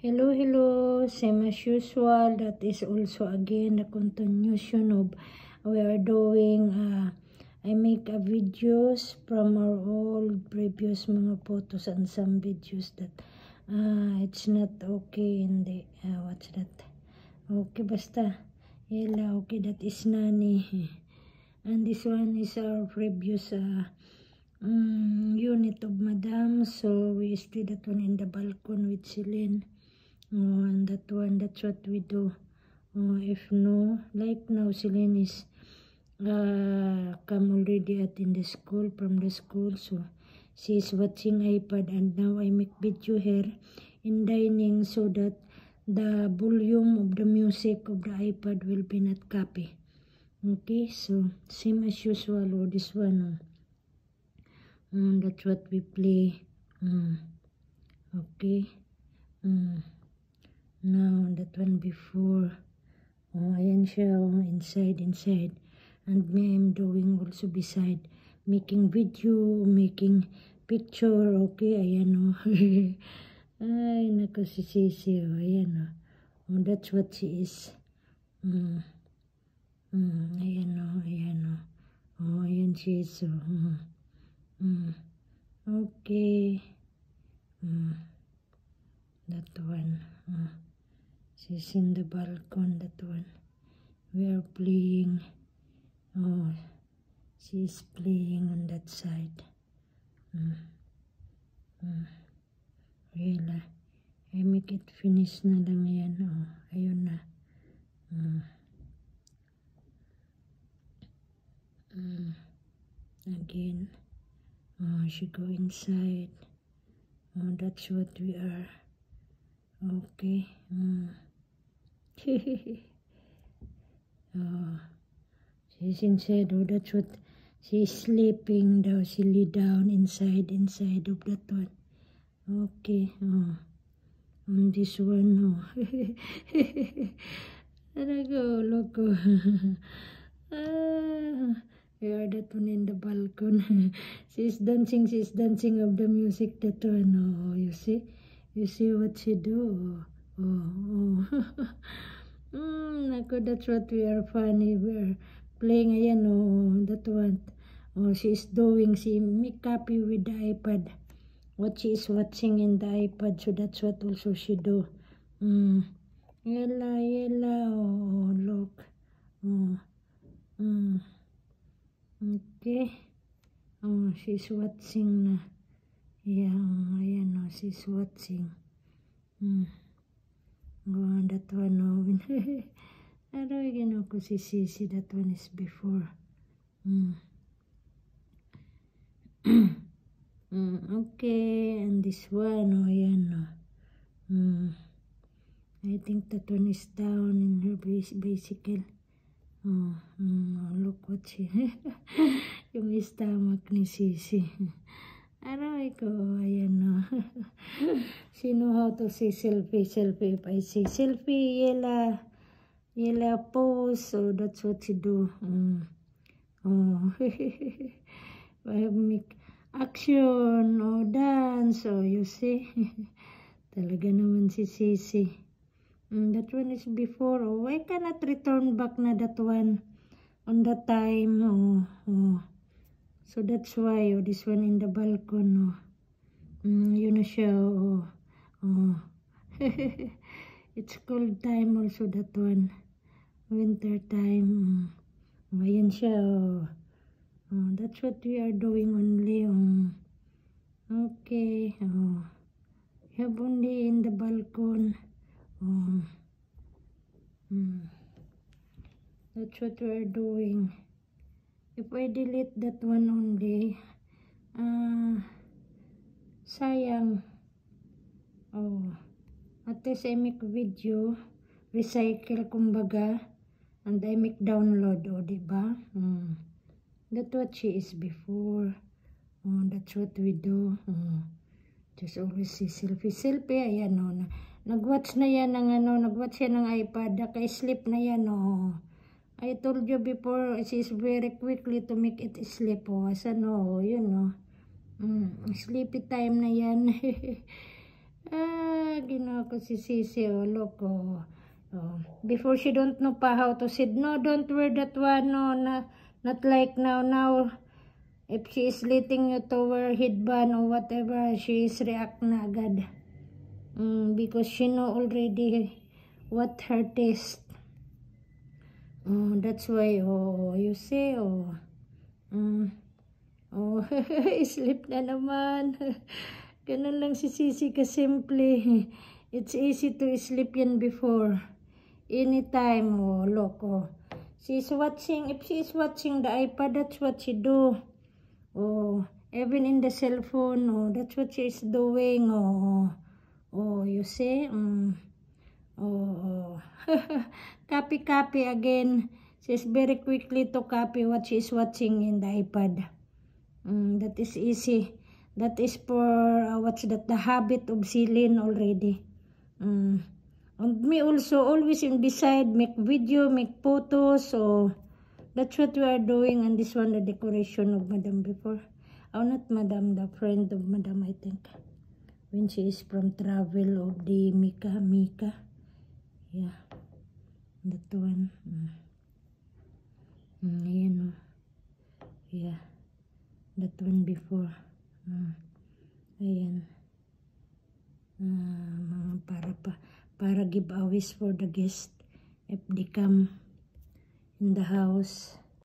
Hello, same as usual. That is also again the continuation of we are doing. I make a videos from our old previous mga photos and some videos that it's not okay in the what's that? Okay, basta. Yela, okay, that is Nani. And this one is our previous unit of Madam. So we stay that one in the balcony with Celine. And that one, that's what we do. If no, like now Celine is come already at in the school, from the school, so she's watching iPad, and now I make video here in dining so that the volume of the music of the iPad will be not copy. Okay, so same as usual. This one, that's what we play. Okay. Now that one before. Ayan siya, inside. And me, I'm doing also beside, making video, making picture. Okay, ayan Ay, naku, si Sisi, ayan that's what she is. Ayan ayan she is. Okay. That one. She's in the balcony, that one. We are playing. She's playing on that side. Really. I make it finish na lang yan. Ayun na. Again. She go inside. That's what we are. Okay. She's inside. That's what she's sleeping daw. She lay down inside of that one. Okay. On this one. Look. We are that one in the balcony. She's dancing of the music, that one. You see what she do. Naku, that's what we are funny. We are playing, ayan, that one. She's doing, she make copy with the iPad. What she is watching in the iPad, so that's what also she do. Yela, look. Okay. She's watching na. Yeah, ayan, she's watching. That one, Aray, ko si Sisi, that one is before. Okay, and this one, ayan, I think that one is down in her bicycle. Look what she, yung stomach ni Sisi. Aray ko, ayan she know how to say selfie. If I say selfie, yela pose, so that's what she do. I make action, dance, you see. Talaga naman si Sisi. That one is before. I cannot return back na that one on that time. So that's why, this one in the balcony, yun na siya, it's cold time also, that one, winter time, ayan siya, that's what we are doing only, okay, have only in the balcony, that's what we are doing. If I delete that one only, sayang. At least I make video, recycle kumbaga, and I make download, diba? That's what she is before. That's what we do. Just always see selfie, ayan, nag-watch na yan ng nag-watch yan ng iPad, naka-sleep na yan, I told you before, she's very quickly to make it sleep. Asan, yun, sleepy time na yan. Ginawa ko si Sisi, oh, look, oh. Oh. Before she don't know pa how to sit, no, don't wear that one, no, not like now. Now, if she is letting you to wear headband or whatever, she is react na agad. Because she know already what her taste. Oh, that's why, oh, you see, oh. Oh, sleep na naman. Ganun lang si Sisi kasimple. It's easy to sleep yan before. Anytime, oh, look, oh. She's watching, if she's watching the iPad, that's what she do. Oh, even in the cell phone, oh, that's what she's doing, oh. Oh, you see? Oh. Copy again. She's very quickly to copy what she's watching in the iPad. That is easy. That is for, what's that, the habit of Celine already. And me also, always in beside, make video, make photos. So, that's what we are doing. And this one, the decoration of Madam before. Oh, not Madam, the friend of Madam, I think. When she is from travel of the Mika. Yeah. That one. Ayan, oh. Yeah. That one before. Ayan. Para giveaways for the guest if they come in the house.